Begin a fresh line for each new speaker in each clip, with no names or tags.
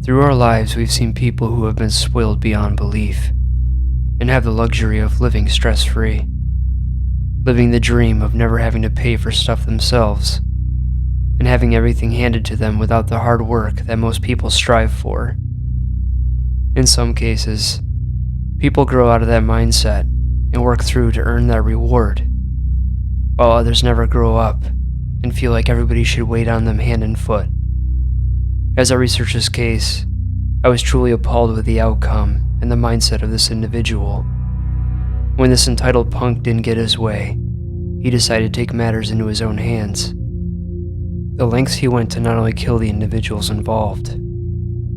Through our lives, we've seen people who have been spoiled beyond belief and have the luxury of living stress-free, living the dream of never having to pay for stuff themselves and having everything handed to them without the hard work that most people strive for. In some cases, people grow out of that mindset and work through to earn that reward, while others never grow up and feel like everybody should wait on them hand and foot. As I researched this case, I was truly appalled with the outcome and the mindset of this individual. When this entitled punk didn't get his way, he decided to take matters into his own hands. The lengths he went to not only kill the individuals involved,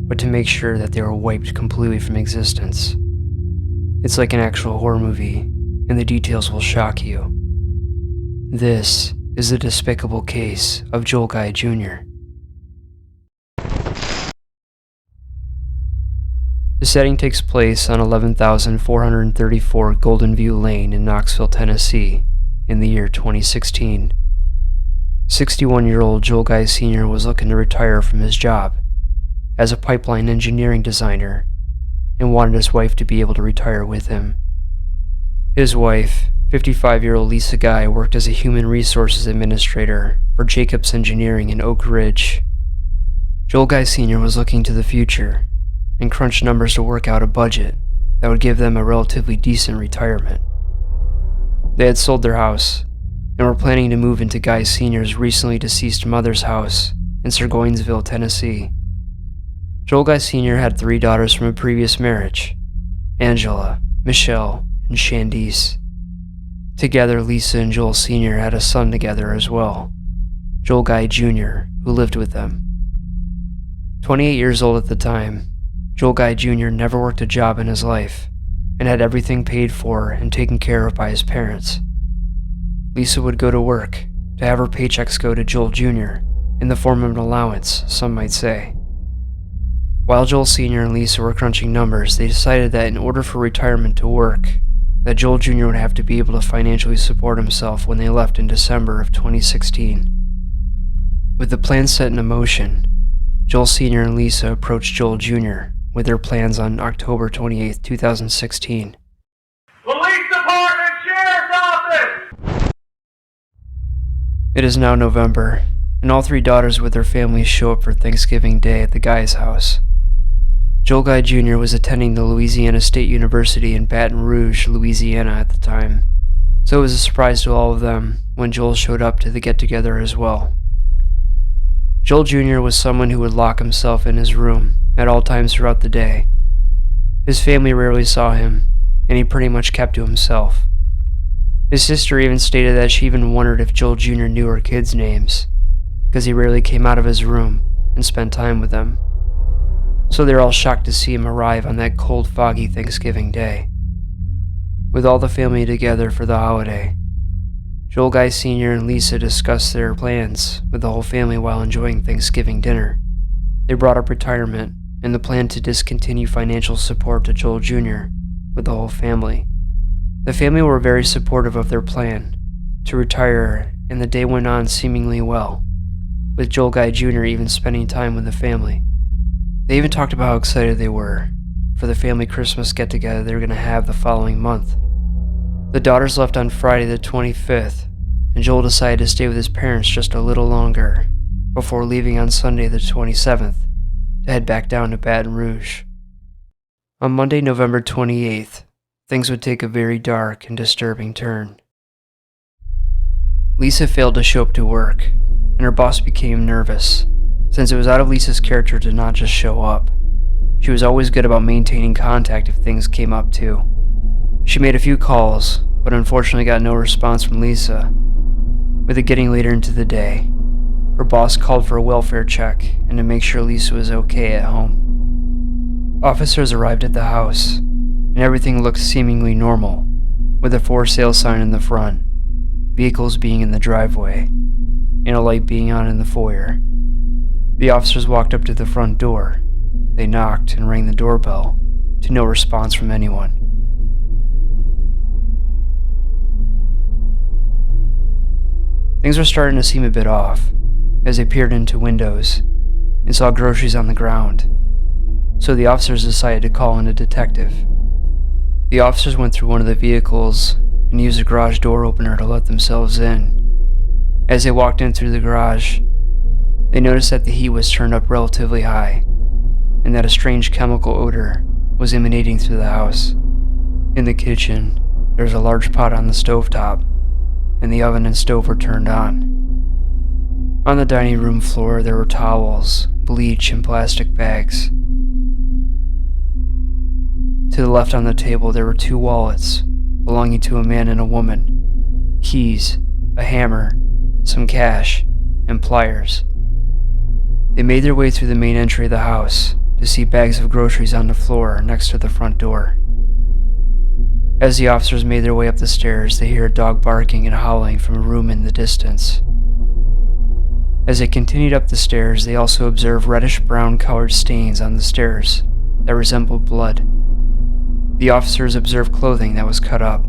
but to make sure that they were wiped completely from existence. It's like an actual horror movie, and the details will shock you. This is the despicable case of Joel Guy Jr. The setting takes place on 11,434 Golden View Lane in Knoxville, Tennessee, in the year 2016. 61-year-old Joel Guy Sr. was looking to retire from his job as a pipeline engineering designer and wanted his wife to be able to retire with him. His wife, 55-year-old Lisa Guy, worked as a human resources administrator for Jacobs Engineering in Oak Ridge. Joel Guy Sr. was looking to the future and crunched numbers to work out a budget that would give them a relatively decent retirement. They had sold their house and were planning to move into Guy Sr.'s recently deceased mother's house in Burgonsville, Tennessee. Joel Guy Sr. had 3 daughters from a previous marriage, Angela, Michelle, and Shandice. Together, Lisa and Joel Sr. had a son together as well, Joel Guy Jr., who lived with them. 28 years old at the time, Joel Guy Jr. never worked a job in his life and had everything paid for and taken care of by his parents. Lisa would go to work to have her paychecks go to Joel Jr. in the form of an allowance, some might say. While Joel Sr. and Lisa were crunching numbers, they decided that in order for retirement to work, that Joel Jr. would have to be able to financially support himself when they left in December of 2016. With the plan set in motion, Joel Sr. and Lisa approached Joel Jr. with their plans on October 28, 2016.
Police Department, Sheriff's Office!
It is now November, and all 3 daughters with their families show up for Thanksgiving Day at the Guy's house. Joel Guy Jr. was attending the Louisiana State University in Baton Rouge, Louisiana at the time, so it was a surprise to all of them when Joel showed up to the get-together as well. Joel Jr. was someone who would lock himself in his room at all times throughout the day. His family rarely saw him, and he pretty much kept to himself. His sister even stated that she even wondered if Joel Jr. knew her kids' names, because he rarely came out of his room and spent time with them. So they're all shocked to see him arrive on that cold, foggy Thanksgiving Day. With all the family together for the holiday, Joel Guy Sr. and Lisa discussed their plans with the whole family while enjoying Thanksgiving dinner. They brought up retirement and the plan to discontinue financial support to Joel Jr. with the whole family. The family were very supportive of their plan to retire, and the day went on seemingly well, with Joel Guy Jr. even spending time with the family. They even talked about how excited they were for the family Christmas get-together they were going to have the following month. The daughters left on Friday the 25th, and Joel decided to stay with his parents just a little longer before leaving on Sunday the 27th to head back down to Baton Rouge. On Monday, November 28th, things would take a very dark and disturbing turn. Lisa failed to show up to work, and her boss became nervous, since it was out of Lisa's character to not just show up. She was always good about maintaining contact if things came up too. She made a few calls, but unfortunately got no response from Lisa. With it getting later into the day, her boss called for a welfare check and to make sure Lisa was okay at home. Officers arrived at the house, and everything looked seemingly normal, with a for sale sign in the front, vehicles being in the driveway, and a light being on in the foyer. The officers walked up to the front door. They knocked and rang the doorbell, to no response from anyone. Things were starting to seem a bit off, as they peered into windows and saw groceries on the ground, so the officers decided to call in a detective. The officers went through one of the vehicles and used a garage door opener to let themselves in. As they walked in through the garage, they noticed that the heat was turned up relatively high, and that a strange chemical odor was emanating through the house. In the kitchen, there was a large pot on the stovetop, and the oven and stove were turned on. On the dining room floor, there were towels, bleach, and plastic bags. To the left on the table, there were 2 wallets belonging to a man and a woman, keys, a hammer, some cash, and pliers. They made their way through the main entry of the house to see bags of groceries on the floor next to the front door. As the officers made their way up the stairs, they hear a dog barking and howling from a room in the distance. As they continued up the stairs, they also observed reddish-brown colored stains on the stairs that resembled blood. The officers observed clothing that was cut up,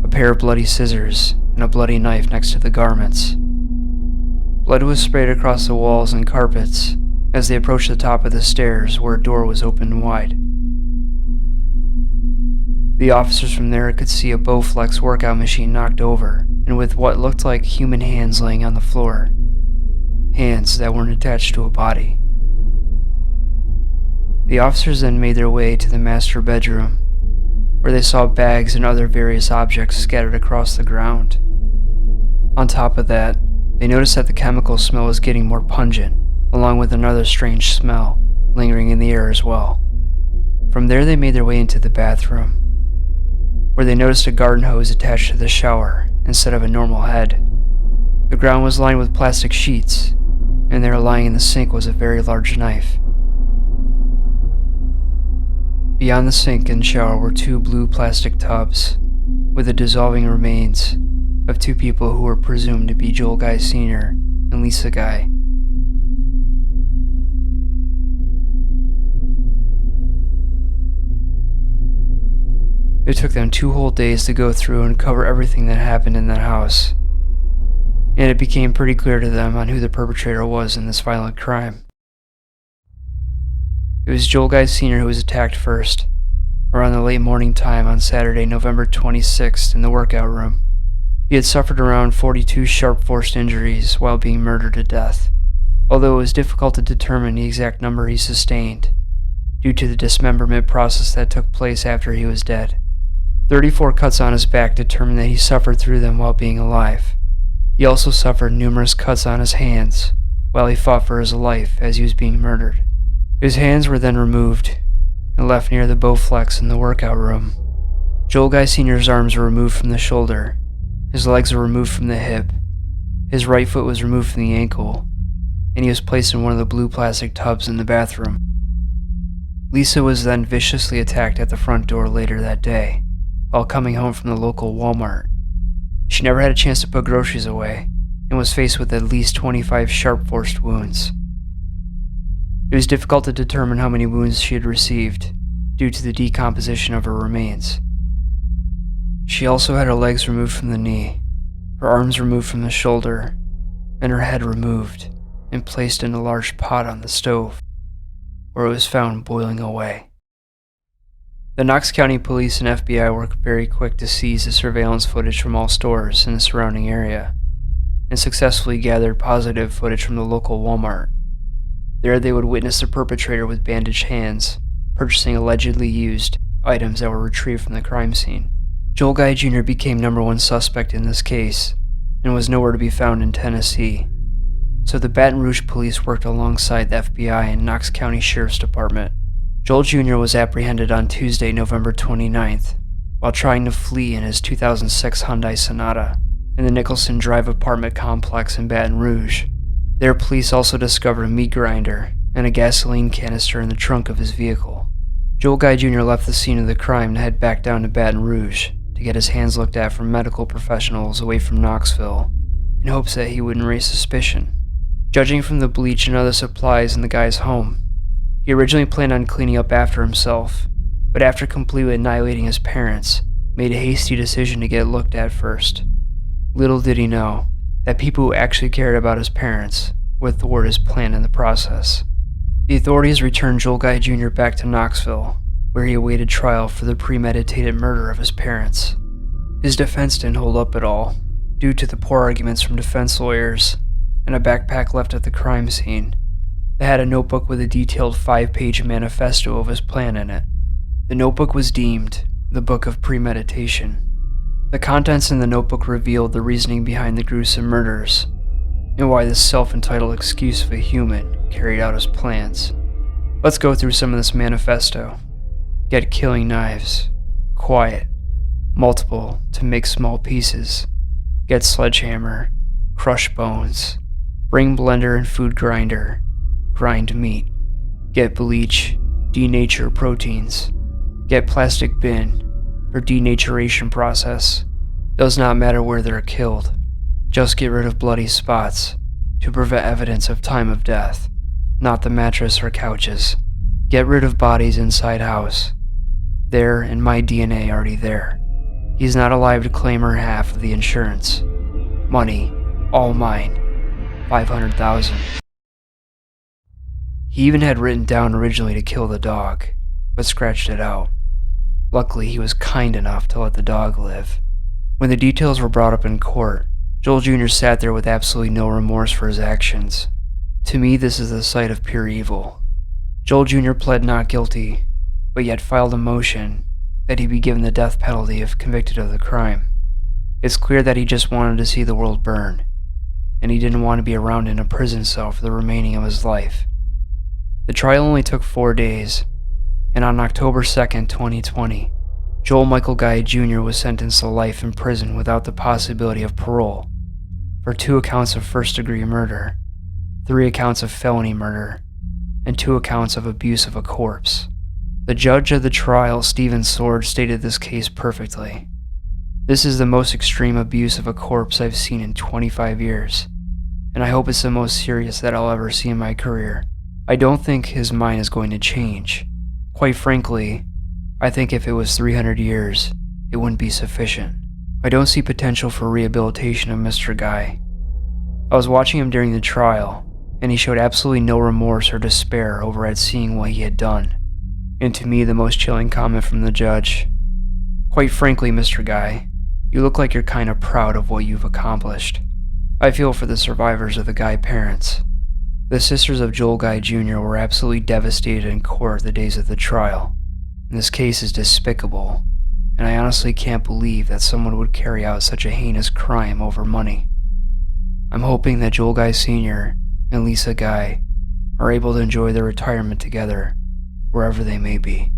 a pair of bloody scissors, and a bloody knife next to the garments. Blood was sprayed across the walls and carpets as they approached the top of the stairs where a door was open wide. The officers from there could see a Bowflex workout machine knocked over and with what looked like human hands laying on the floor. Hands that weren't attached to a body. The officers then made their way to the master bedroom, where they saw bags and other various objects scattered across the ground. On top of that, they noticed that the chemical smell was getting more pungent, along with another strange smell lingering in the air as well. From there they made their way into the bathroom, where they noticed a garden hose attached to the shower instead of a normal head. The ground was lined with plastic sheets, and there lying in the sink was a very large knife. Beyond the sink and shower were 2 blue plastic tubs with the dissolving remains of 2 people who were presumed to be Joel Guy Sr. and Lisa Guy. It took them 2 whole days to go through and cover everything that happened in that house, and it became pretty clear to them on who the perpetrator was in this violent crime. It was Joel Guy Sr. who was attacked first, around the late morning time on Saturday, November 26th in the workout room. He had suffered around 42 sharp force injuries while being murdered to death, although it was difficult to determine the exact number he sustained, due to the dismemberment process that took place after he was dead. 34 cuts on his back determined that he suffered through them while being alive. He also suffered numerous cuts on his hands while he fought for his life as he was being murdered. His hands were then removed and left near the Bowflex in the workout room. Joel Guy Sr.'s arms were removed from the shoulder, his legs were removed from the hip, his right foot was removed from the ankle, and he was placed in one of the blue plastic tubs in the bathroom. Lisa was then viciously attacked at the front door later that day, while coming home from the local Walmart. She never had a chance to put groceries away, and was faced with at least 25 sharp-forced wounds. It was difficult to determine how many wounds she had received, due to the decomposition of her remains. She also had her legs removed from the knee, her arms removed from the shoulder, and her head removed and placed in a large pot on the stove, where it was found boiling away. The Knox County Police and FBI were very quick to seize the surveillance footage from all stores in the surrounding area, and successfully gathered positive footage from the local Walmart. There they would witness the perpetrator with bandaged hands, purchasing allegedly used items that were retrieved from the crime scene. Joel Guy Jr. became #1 suspect in this case, and was nowhere to be found in Tennessee, so the Baton Rouge police worked alongside the FBI and Knox County Sheriff's Department. Joel Jr. was apprehended on Tuesday, November 29th, while trying to flee in his 2006 Hyundai Sonata in the Nicholson Drive apartment complex in Baton Rouge. There, police also discovered a meat grinder and a gasoline canister in the trunk of his vehicle. Joel Guy Jr. left the scene of the crime to head back down to Baton Rouge to get his hands looked at from medical professionals away from Knoxville, in hopes that he wouldn't raise suspicion. Judging from the bleach and other supplies in the guy's home, he originally planned on cleaning up after himself, but after completely annihilating his parents, made a hasty decision to get looked at first. Little did he know that people who actually cared about his parents would thwart his plan in the process. The authorities returned Joel Guy Jr. back to Knoxville, where he awaited trial for the premeditated murder of his parents. His defense didn't hold up at all, due to the poor arguments from defense lawyers and a backpack left at the crime scene. They had a notebook with a detailed 5-page manifesto of his plan in it. The notebook was deemed the Book of Premeditation. The contents in the notebook revealed the reasoning behind the gruesome murders, and why this self-entitled excuse of a human carried out his plans. Let's go through some of this manifesto. Get killing knives. Quiet. Multiple to make small pieces. Get sledgehammer. Crush bones. Bring blender and food grinder. Grind meat. Get bleach. Denature proteins. Get plastic bin for denaturation process. Does not matter where they're killed. Just get rid of bloody spots to prevent evidence of time of death, not the mattress or couches. Get rid of bodies inside house. There and my DNA already there. He's not alive to claim her half of the insurance. Money, all mine. $500,000. He even had written down originally to kill the dog, but scratched it out. Luckily, he was kind enough to let the dog live. When the details were brought up in court, Joel Jr. sat there with absolutely no remorse for his actions. To me, this is the sight of pure evil. Joel Jr. pled not guilty, but yet filed a motion that he be given the death penalty if convicted of the crime. It's clear that he just wanted to see the world burn, and he didn't want to be around in a prison cell for the remaining of his life. The trial only took 4 days, and on October 2nd, 2020, Joel Michael Guy Jr. was sentenced to life in prison without the possibility of parole for 2 accounts of first-degree murder, 3 accounts of felony murder, and 2 accounts of abuse of a corpse. The judge of the trial, Stephen Sword, stated this case perfectly. This is the most extreme abuse of a corpse I've seen in 25 years, and I hope it's the most serious that I'll ever see in my career. I don't think his mind is going to change. Quite frankly, I think if it was 300 years, it wouldn't be sufficient. I don't see potential for rehabilitation of Mr. Guy. I was watching him during the trial, and he showed absolutely no remorse or despair over at seeing what he had done. And to me, the most chilling comment from the judge: "Quite frankly, Mr. Guy, you look like you're kind of proud of what you've accomplished. I feel for the survivors of the Guy parents." The sisters of Joel Guy Jr. were absolutely devastated in court the days of the trial. This case is despicable, and I honestly can't believe that someone would carry out such a heinous crime over money. I'm hoping that Joel Guy Sr. and Lisa Guy are able to enjoy their retirement together, wherever they may be.